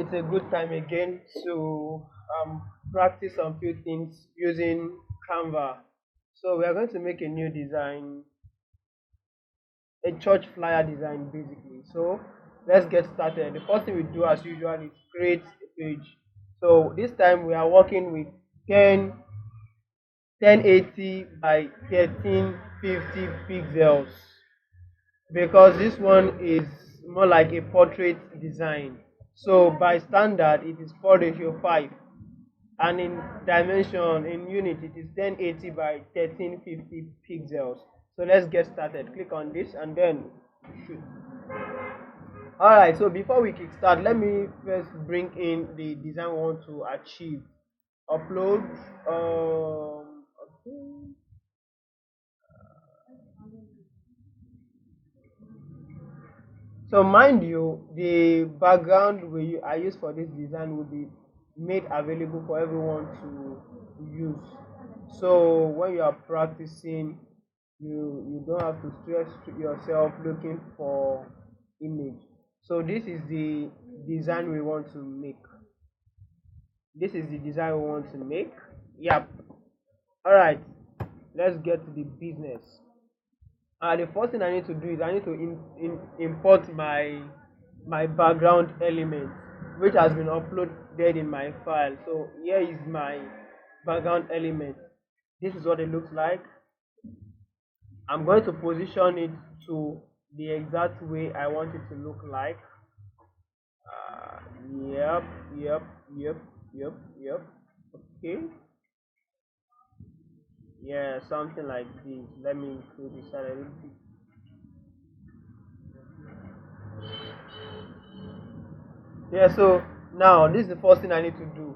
it's a good time again to practice some few things using Canva. So we are going to make a new design, a church flyer design basically. So let's get started. The first thing we do as usual is create a page. So this time we are working with 1080 by 1350 pixels because this one is more like a portrait design. So by standard it is 4:5, and in dimension in unit it is 1080 by 1350 pixels. So let's get started. Click on this and then shoot. Alright, so before we kick start, let me first bring in the design we want to achieve. Upload. Okay. So mind you, the background I use for this design will be made available for everyone to use. So when you are practicing, you don't have to stress yourself looking for image. So this is the design we want to make. This is the design we want to make. Yep. Alright, let's get to the business. The first thing I need to do is I need to import my background element, which has been uploaded in my file. So here is my background element. This is what it looks like. I'm going to position it to the exact way I want it to look like. Uh, yep, yep, yep, yep, yep. Okay. Yeah, something like this. Let me include this a little bit. Yeah, so now this is the first thing I need to do.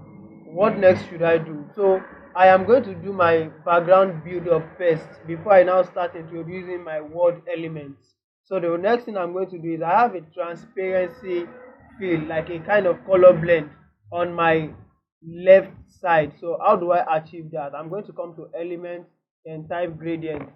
What next should I do? So I am going to do my background build up first before I now start introducing my word elements. So the next thing I'm going to do is I have a transparency fill, like a kind of color blend on my left side. So how do I achieve that? I'm going to come to elements and type gradient.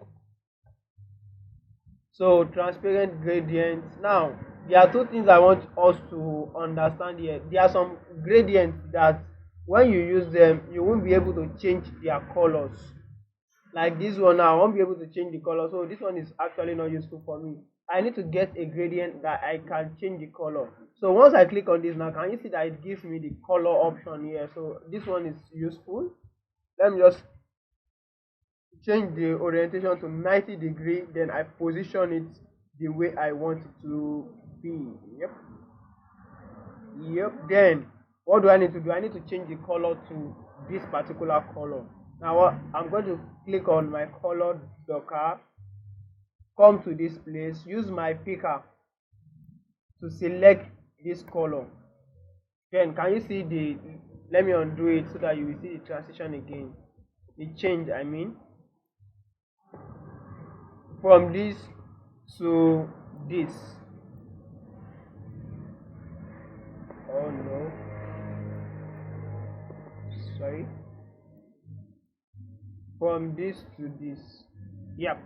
So transparent gradients. Now there are two things I want us to understand here. There are some gradients that when you use them you won't be able to change their colors. Like this one now, I won't be able to change the color. So this one is actually not useful for me. I need to get a gradient that I can change the color. So once I click on this now, can you see that it gives me the color option here? So this one is useful. Let me just change the orientation to 90 degree, then I position it the way I want it to be. Yep. Then what do I need to do? I need to change the color to this particular color. Now I'm going to click on my color docker, come to this place, use my picker to select this color. Then can you see the, let me undo it so that you will see the transition again, the change I mean, from this to this. Oh no, sorry, from this to this. Yep.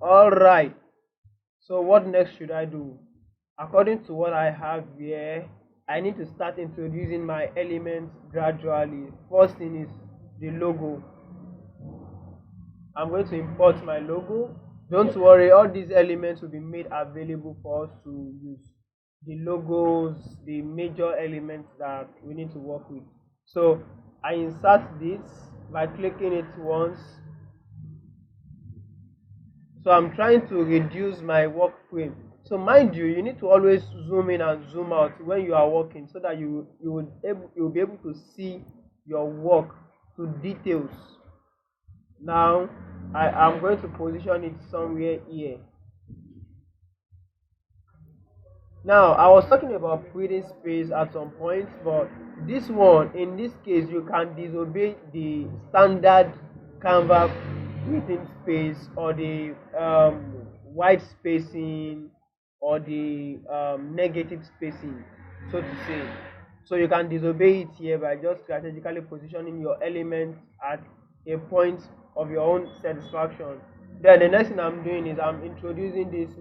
All right, so what next should I do? According to what I have here, I need to start introducing my elements gradually. First thing is the logo. I'm going to import my logo. Don't worry, all these elements will be made available for us to use. The logos, the major elements that we need to work with. So I insert this by clicking it once. So I'm trying to reduce my work frame. So mind you, you need to always zoom in and zoom out when you are working so that you'll be able to see your work to details. Now I am going to position it somewhere here. Now I was talking about breathing space at some point, but this one, in this case, you can disobey the standard Canva breathing space or the white spacing or the negative spacing, so to say. So you can disobey it here by just strategically positioning your elements at a point of your own satisfaction. Then the next thing I'm doing is I'm introducing this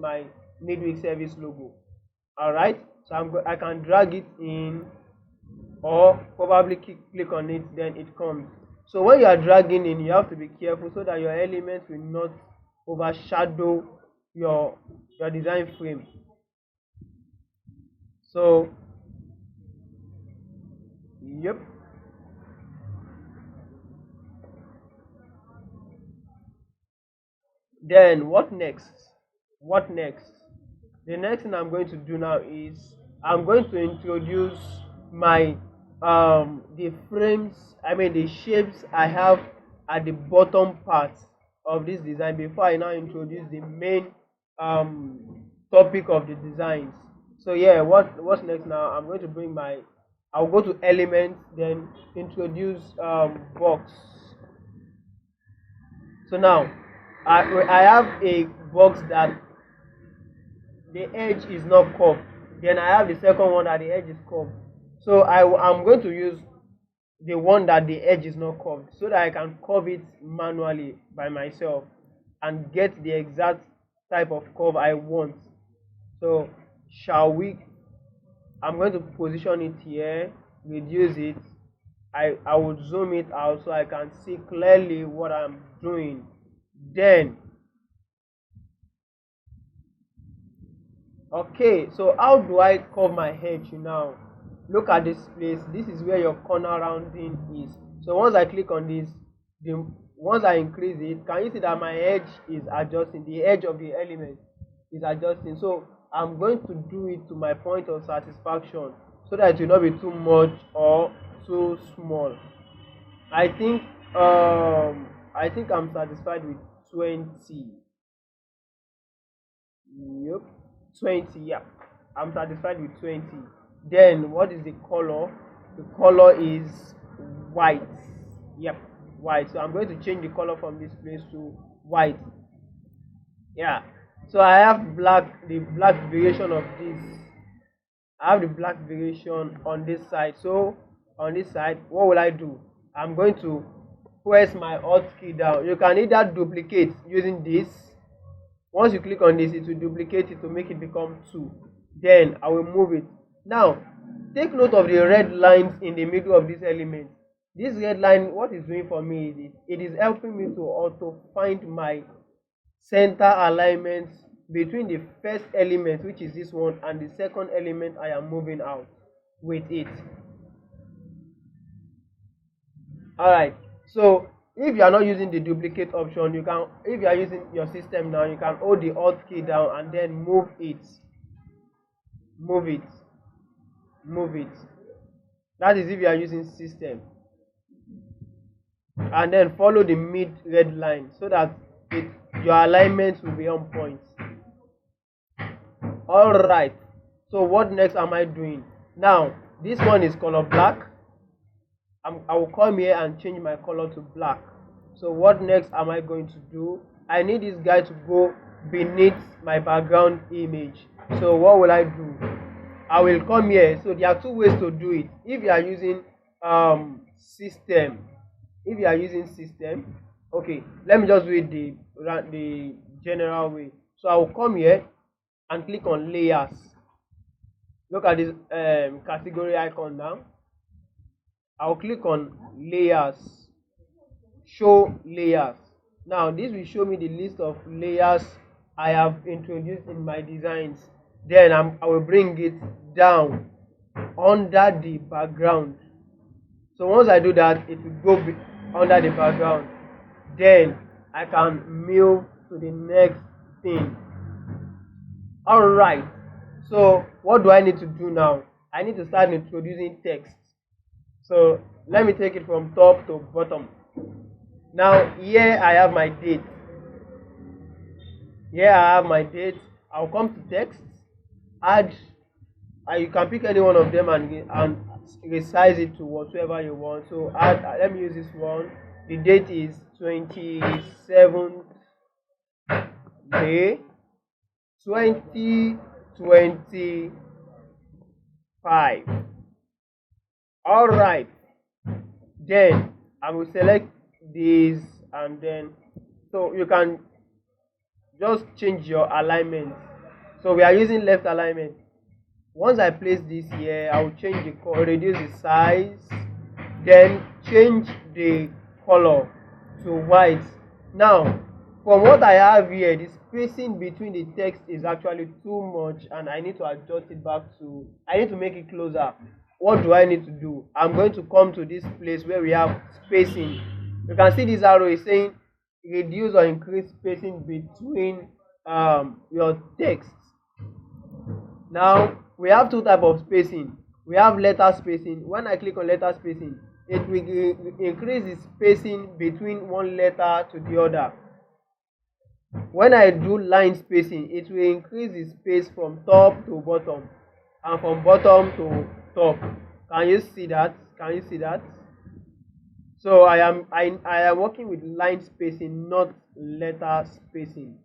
midweek service logo. All right, so I can drag it in, or probably click on it, then it comes. So when you are dragging in, you have to be careful so that your elements will not overshadow your design frame. So yep. Then what next? What next? The next thing I'm going to do now is I'm going to introduce my the frames, I mean the shapes I have at the bottom part of this design before I now introduce the main topic of the designs. So yeah, what's next now? I'm going to bring my, I'll go to elements, then introduce box. So now I have a box that the edge is not curved. Then I have the second one that the edge is curved. So I'm going to use the one that the edge is not curved so that I can curve it manually by myself and get the exact type of curve I want. So shall we, I'm going to position it here, reduce it. I would zoom it out so I can see clearly what I'm doing. Then okay, so how do I curve my edge now? Look at this place. This is where your corner rounding is. So once I click on this, once I increase it, can you see that my edge is adjusting? The edge of the element is adjusting. So I'm going to do it to my point of satisfaction so that it will not be too much or too small. I think I'm satisfied with 20. Yep. 20, yeah, I'm satisfied with 20. Then what is the color? The color is white. Yep, white. So I'm going to change the color from this place to white. Yeah, so I have black, the black variation of this. I have the black variation on this side. So on this side, what will I do? I'm going to press my alt key down. You can either duplicate using this. Once you click on this, it will duplicate it to make it become 2. Then I will move it. Now take note of the red lines in the middle of this element. This red line, what it's doing for me is it is helping me to also find my center alignment between the first element, which is this one, and the second element I am moving out with it. Alright, so if you are not using the duplicate option, you can, if you are using your system now, you can hold the alt key down and then move it. That is if you are using system. And then follow the mid red line so that your alignment will be on point. Alright, so what next am I doing? Now this one is color black. I will come here and change my color to black. So what next am I going to do? I need this guy to go beneath my background image. So what will I do? I will come here. So there are two ways to do it. If you are using system, okay, let me just do it the general way. So I will come here and click on layers. Look at this category icon now. I'll click on layers, show layers. Now this will show me the list of layers I have introduced in my designs. Then I will bring it down under the background. So once I do that, it will go under the background. Then I can move to the next thing. Alright, so what do I need to do now? I need to start introducing text. So let me take it from top to bottom. Now here I have my date. I'll come to text, add, you can pick any one of them and resize it to whatever you want. So add, let me use this one. The date is 27th May 2025. Alright, then I will select these, and then so you can just change your alignment. So we are using left alignment. Once I place this here, I will change the color, reduce the size, then change the color to white. Now, from what I have here, the spacing between the text is actually too much, and I need to adjust it back to, I need to make it closer. What do I need to do? I'm going to come to this place where we have spacing. You can see this arrow is saying reduce or increase spacing between your text. Now we have two types of spacing. We have letter spacing. When I click on letter spacing, it will increase the spacing between one letter to the other. When I do line spacing, it will increase the space from top to bottom and from bottom to top. Can you see that? Can you see that? So I am working with line spacing, not letter spacing.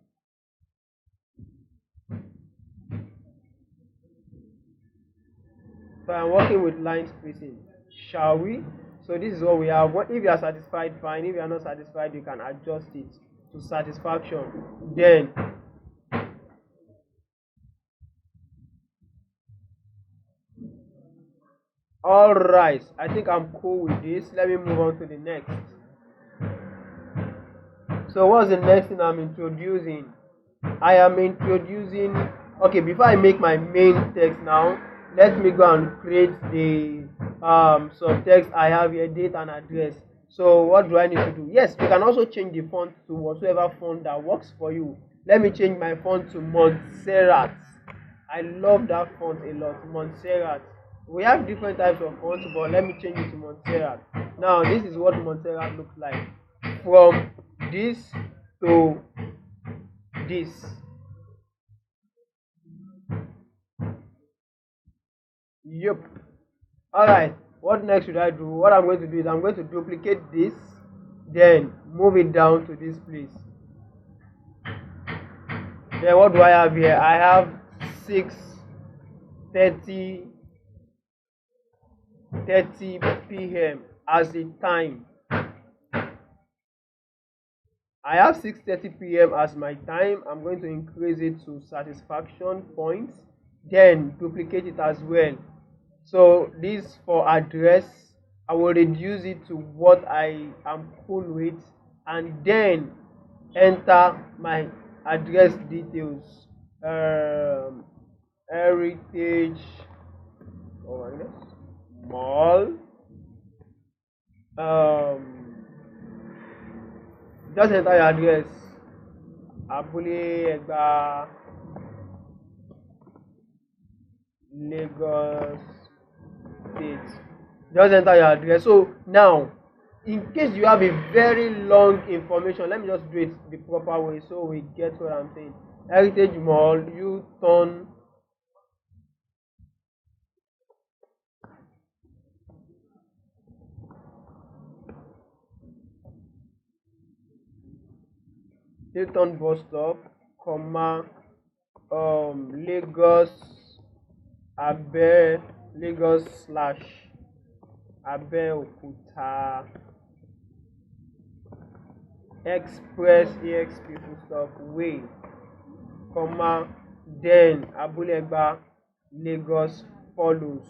So I'm working with line spacing. Shall we? So this is what we have. If you are satisfied, fine. If you are not satisfied, you can adjust it to satisfaction. Then alright, I think I'm cool with this. Let me move on to the next. So what's the next thing I'm introducing? I am introducing, okay, before I make my main text now, let me go and create the subtext I have here, date and address. So what do I need to do? Yes, you can also change the font to whatever font that works for you. Let me change my font to Montserrat. I love that font a lot, Montserrat. We have different types of fonts, but let me change it to Montserrat. Now this is what Montserrat looks like. From this to this. Yep. Alright, what next should I do? What I'm going to do is I'm going to duplicate this, then move it down to this place. Then what do I have here? I have 6:30 p.m. as the time. I have 6:30 p.m. as my time. I'm going to increase it to satisfaction points, then duplicate it as well. So this for address, I will reduce it to what I am cool with, and then enter my address details. Heritage Mall. Just enter your address. Abule Egba, Lagos State. Just enter your address. So now, in case you have a very long information, let me just do it the proper way so we get what I'm saying. Heritage Mall, U-turn. U-turn bus stop, comma, Lagos, Lagos slash Abeokuta Express EXP full stop way, comma, then Abule Egba, Lagos follows.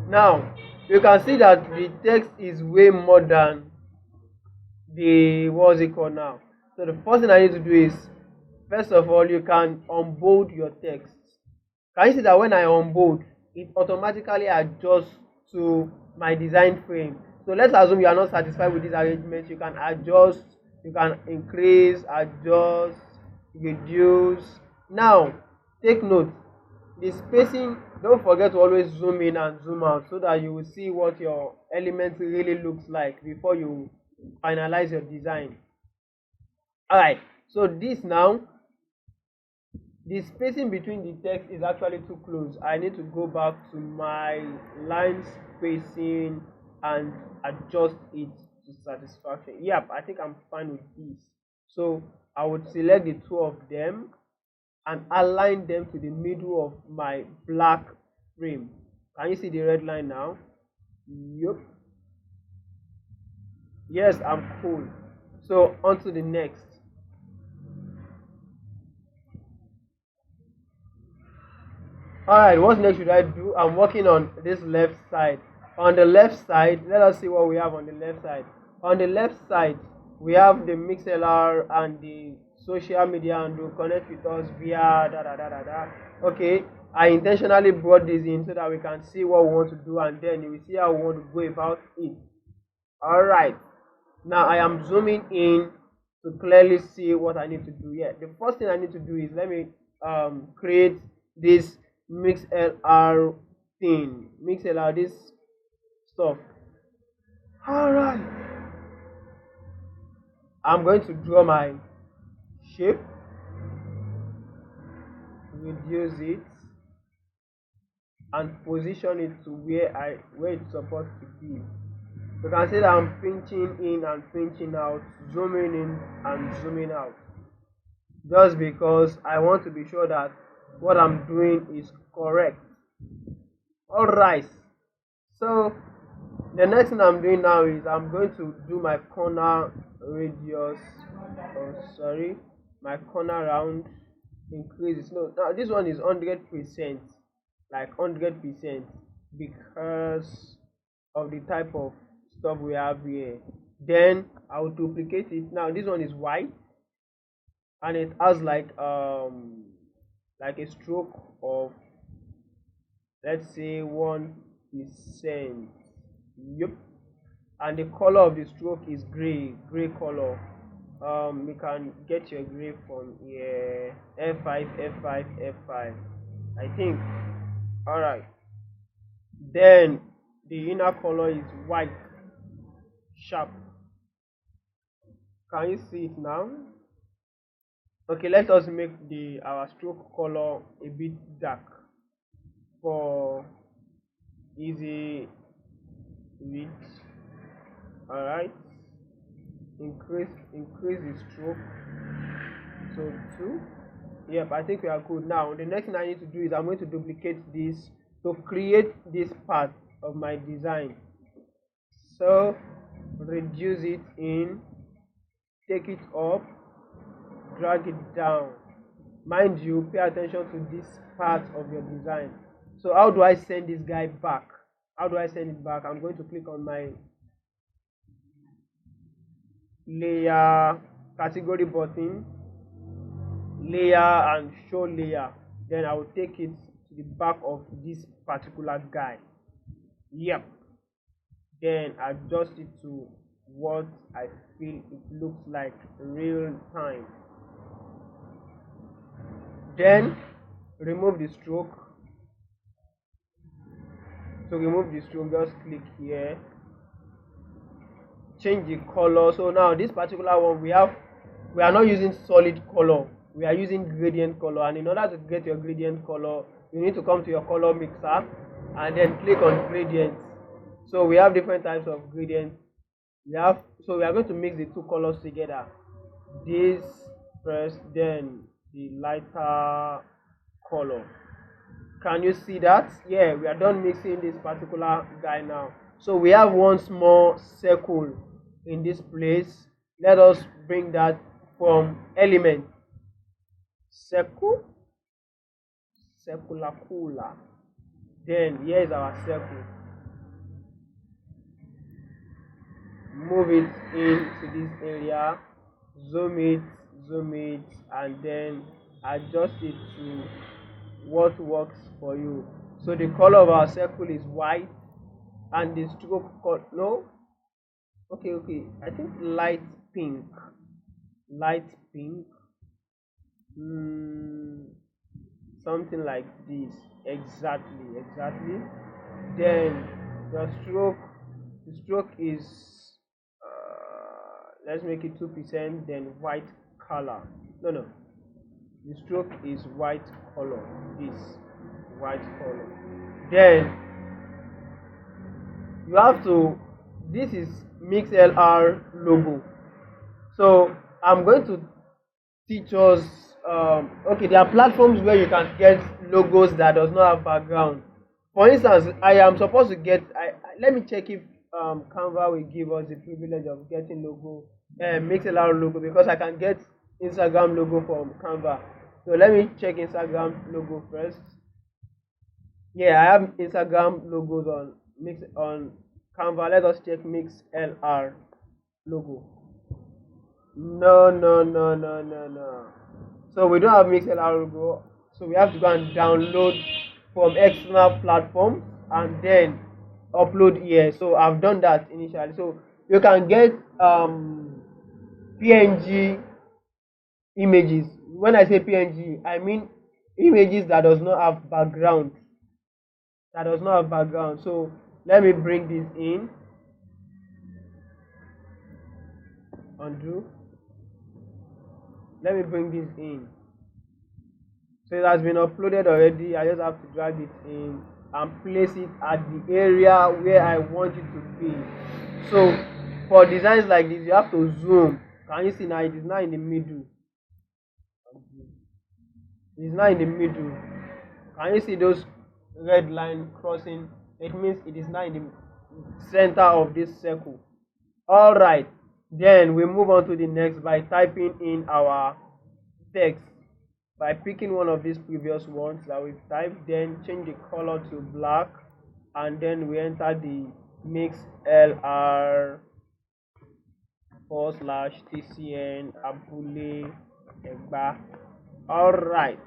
Now you can see that the text is way more than the what's it called now. So the first thing I need to do is, first of all, you can unbold your text. Can you see that when I unbold, it automatically adjusts to my design frame? So let's assume you are not satisfied with this arrangement. You can adjust, you can increase, adjust, reduce. Now take note, the spacing, don't forget to always zoom in and zoom out so that you will see what your element really looks like before you finalize your design. Alright, so this now, the spacing between the text is actually too close. I need to go back to my line spacing and adjust it to satisfaction. Yep, I think I'm fine with this. So I would select the two of them and align them to the middle of my black frame. Can you see the red line now? Yep. Yes, I'm cool. So on to the next. Alright, what next should I do? I'm working on this left side. On the left side, let us see what we have on the left side. On the left side, we have the MixLR and the social media and to connect with us via da da da da da. Okay, I intentionally brought this in so that we can see what we want to do, and then you will see how we want to go about it. Alright, now I am zooming in to clearly see what I need to do here. The first thing I need to do is let me create this MixLR thing. MixLR, this stuff. Alright, I'm going to draw my shape, reduce it, and position it to where it's supposed to be. You can see that I'm pinching in and pinching out, zooming in and zooming out, just because I want to be sure that what I'm doing is correct. Alright, so the next thing I'm doing now is I'm going to do my corner radius, my corner round increases. No, now this one is 100%, like 100%, because of the type of stuff we have here. Then I'll duplicate it. Now this one is white and it has like a stroke of, let's say, 1%. Yep. And the color of the stroke is gray color. You can get your gray from here, F5, I think. Alright, then the inner color is white sharp. Can you see it now? Okay, let us make our stroke color a bit dark for easy read. Alright, increase the stroke to 2. Yep, I think we are good. Now the next thing I need to do is I'm going to duplicate this to create this part of my design. So reduce it in, take it up, drag it down. Mind you, pay attention to this part of your design. So how do I send this guy back? How do I send it back? I'm going to click on my layer category button, layer and show layer. Then I will take it to the back of this particular guy. Yep. Then adjust it to what I feel it looks like real time. Then remove the stroke. To remove the stroke, just click here, change the color. So now this particular one, we are not using solid color, we are using gradient color. And in order to get your gradient color, you need to come to your color mixer and then click on gradients. So we have different types of gradients. So we are going to mix the two colors together. This first, then the lighter color. Can you see that? Yeah, we are done mixing this particular guy now. So we have one small circle in this place. Let us bring that from element, circle, circular cooler. Then here is our circle. Move it into this area, zoom it, and then adjust it to what works for you. So the color of our circle is white, and the stroke color, no, okay, I think light pink, something like this. Exactly. Then the stroke is let's make it 2%. Then white color, no, the stroke is white color, this white color. Then you have to, this is MixLR logo. So I'm going to teach us, okay, there are platforms where you can get logos that does not have background. For instance, I am supposed to get, let me check if Canva will give us the privilege of getting logo, MixLR logo, because I can get Instagram logo from Canva. So let me check Instagram logo first. Yeah, I have Instagram logos on mix on Canva. Let us check mix LR logo. No, no, no, no, no, no. So we don't have mix LR logo. So we have to go and download from external platforms and then upload here. So I've done that initially. So you can get PNG images. When I say PNG, I mean images that does not have background. That does not have background. So let me bring this in. Undo. Let me bring this in. So it has been uploaded already. I just have to drag it in and place it at the area where I want it to be. So for designs like this, you have to zoom. Can you see now? It is now in the middle. It is now in the middle. Can you see those red line crossing? It means it is now in the center of this circle. All right. Then we move on to the next by typing in our text. By picking one of these previous ones that we've typed, then change the color to black, and then we enter the mix LR /TCN Abule Egba. All right.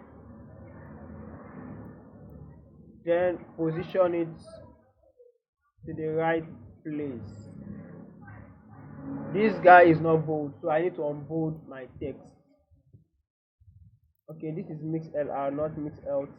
Then position it to the right place. This guy is not bold, so I need to unbold my text. Okay, this is mix LR, not mix LT.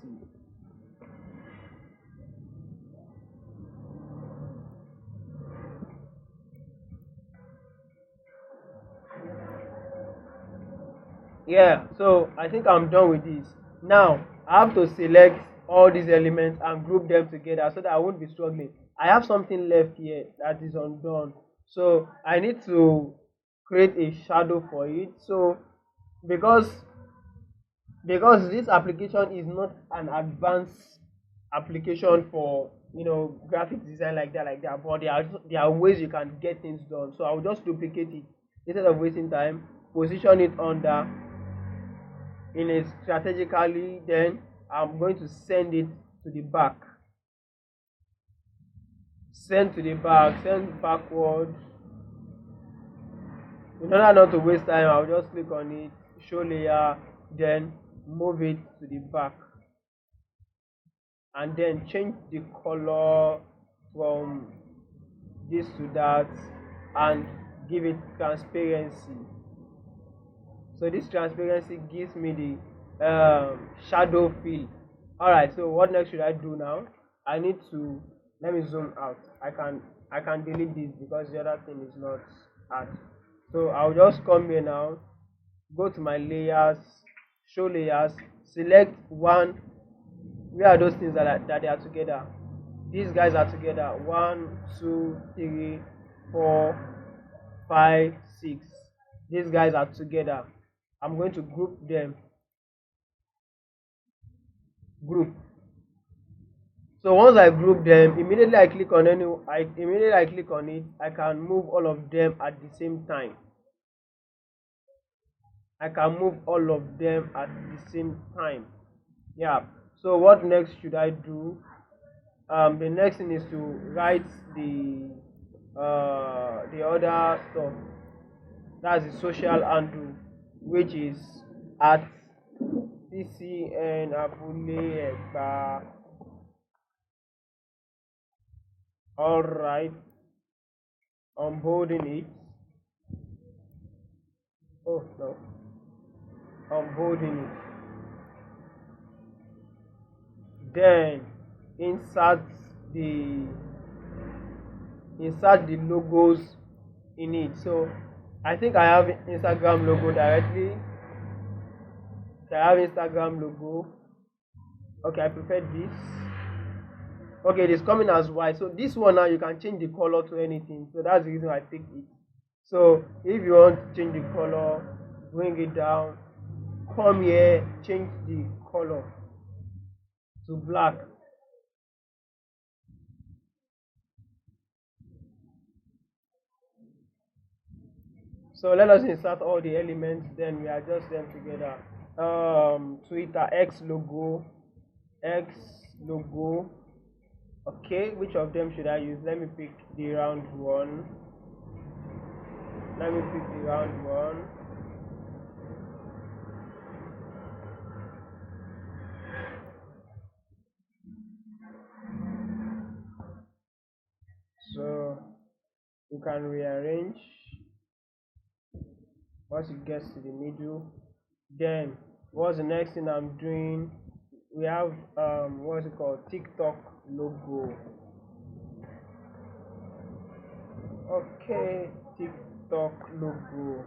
Yeah, so I think I'm done with this. Now I have to select all these elements and group them together so that I won't be struggling. I have something left here that is undone, so I need to create a shadow for it. So because this application is not an advanced application for graphic design like that, but there are ways you can get things done. So I'll just duplicate it instead of wasting time, position it under in a strategically, then I'm going to send it to the back. Send to the back, send backward. In order not to waste time, I'll just click on it, show layer, then move it to the back, and then change the color from this to that and give it transparency. So this transparency gives me the shadow feel. All right, so what next should I do now? I need to, let me zoom out. I can delete this because the other thing is not add. So I'll just come here now, go to my layers, show layers, select one. Where are those things that they are together? These guys are together. 1, 2, 3, 4, 5, 6. These guys are together. I'm going to group them. Group. So once I group them, immediately I click on it, I can move all of them at the same time. I can move all of them at the same time. Yeah. So what next should I do? The next thing is to write the other stuff. That's the social handle, which is at TCN Abule Egba. All right. I'm holding it. Oh no, I'm holding it. Then insert the logos in it. So I think I have Instagram logo directly. So I have Instagram logo. Okay, I prefer this. Okay, it is coming as white. So this one now you can change the color to anything. So that's the reason I picked it. So if you want to change the color, bring it down, come here, change the color to black. So let us insert all the elements, then we adjust them together. Twitter X logo, X logo. Okay, which of them should I use? Let me pick the round one. Let me pick the round one. So you can rearrange once it gets to the middle. Then what's the next thing I'm doing? We have what's it called, TikTok logo. Okay, TikTok logo.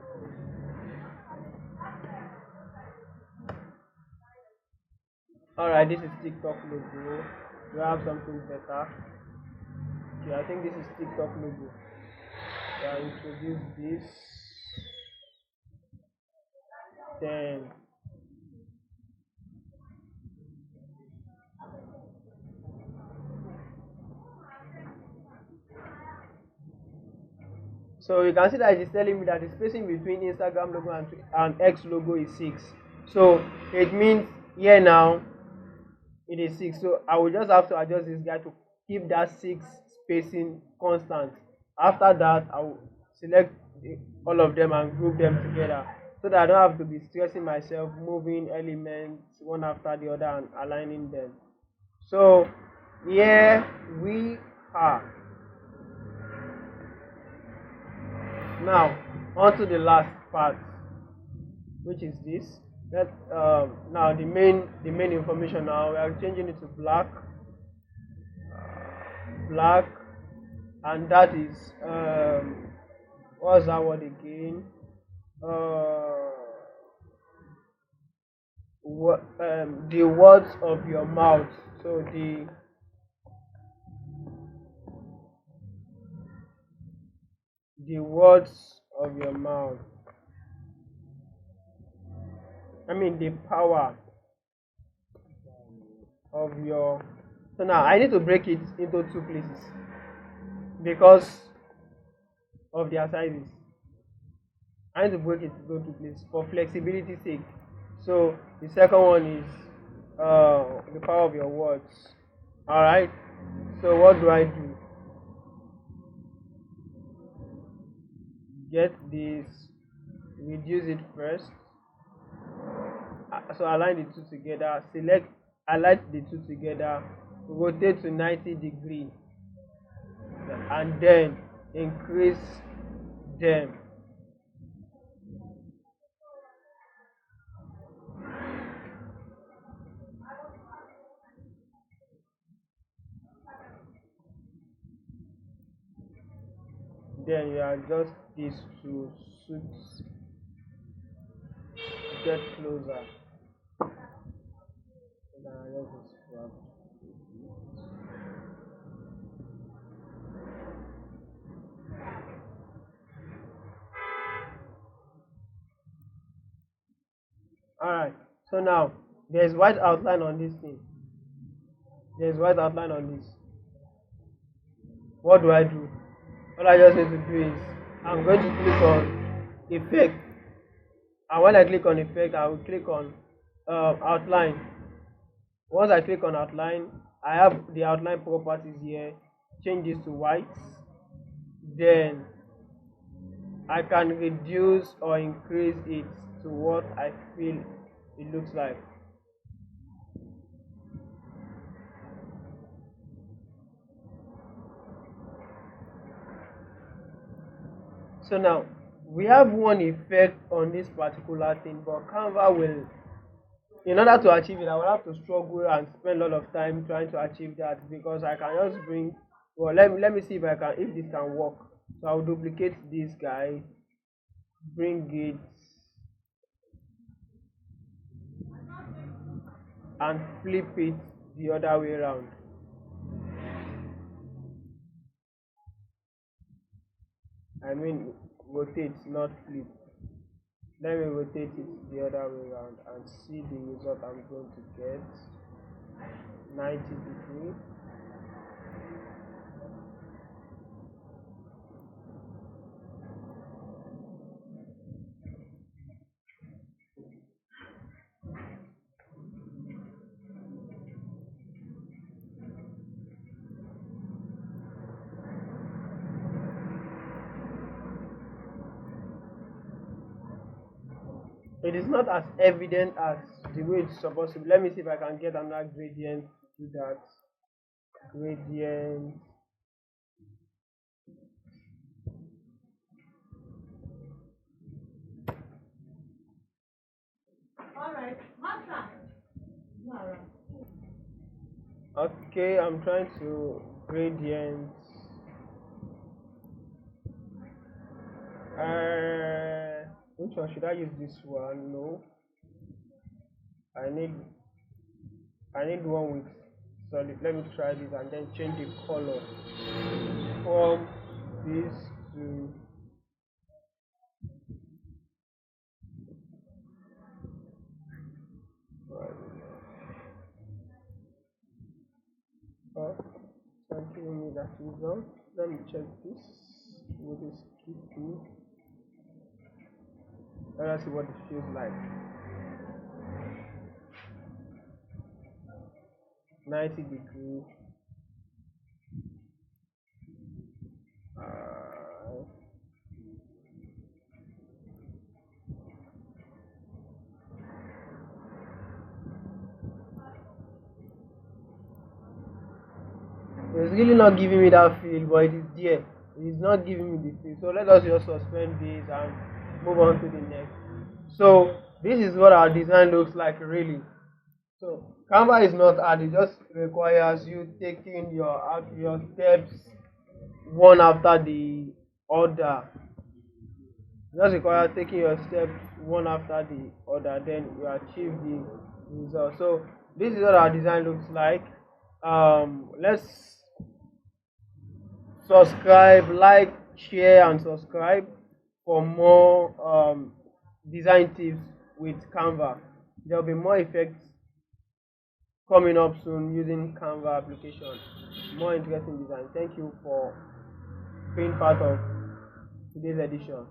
Alright, this is TikTok logo. We have something better. Okay, I think this is TikTok logo. So I introduce this. Then so you can see that it's telling me that the spacing between Instagram logo and X logo is 6. So it means here now it is 6. So I will just have to adjust this guy to keep that 6 spacing constant. After that, I will select all of them and group them together so that I don't have to be stressing myself moving elements one after the other and aligning them. So here we are. Now on to the last part, which is this. That now the main information. Now we are changing it to black, and that is what's that word again? Uh, the words of your mouth. So the words of your mouth. I mean the power of your. So now I need to break it into two places because of their sizes. I need to break it into two places for flexibility's sake. So the second one is the power of your words. All right. So what do I do? Get this, reduce it first. So align the two together. Select, align the two together. Rotate to 90 degrees, and then increase them. Then you adjust this to suit, get closer. Then adjust this swap. Alright, so now there's white outline on this thing. There's white outline on this. What do I do? All I just need to do is I'm going to click on effect, and when I click on effect, I will click on outline. Once I click on outline, I have the outline properties here. Change this to white. Then I can reduce or increase it to what I feel it looks like. So now we have one effect on this particular thing, but Canva will, in order to achieve it, I will have to struggle and spend a lot of time trying to achieve that, because I can just bring, well, let me see if this can work. So I'll duplicate this guy, bring it, and flip it the other way around. I mean rotate, not flip. Let me rotate it the other way around and see the result I'm going to get. 90 degrees. it is not as evident as the way it's supposed to be. Let me see if I can get another gradient to do that. Gradient. Okay, I'm trying to gradient. Which one should I use? This one? No, I need one with solid. Let me try this and then change the color from this to oh, it's giving me that result. Let me check this. What is keeping? Let's see what it feels like. 90 degree. Uh, it's really not giving me that feel, but it is there. It is not giving me the feel. So let us just suspend this and move on to the next. So this is what our design looks like really. So Canva is not hard. It just requires you taking your steps one after the other. It just requires taking your steps one after the other, then you achieve the result. So this is what our design looks like. Let's subscribe, like, share, and subscribe for more design tips with Canva. There will be more effects coming up soon using Canva application. More interesting design. Thank you for being part of today's edition.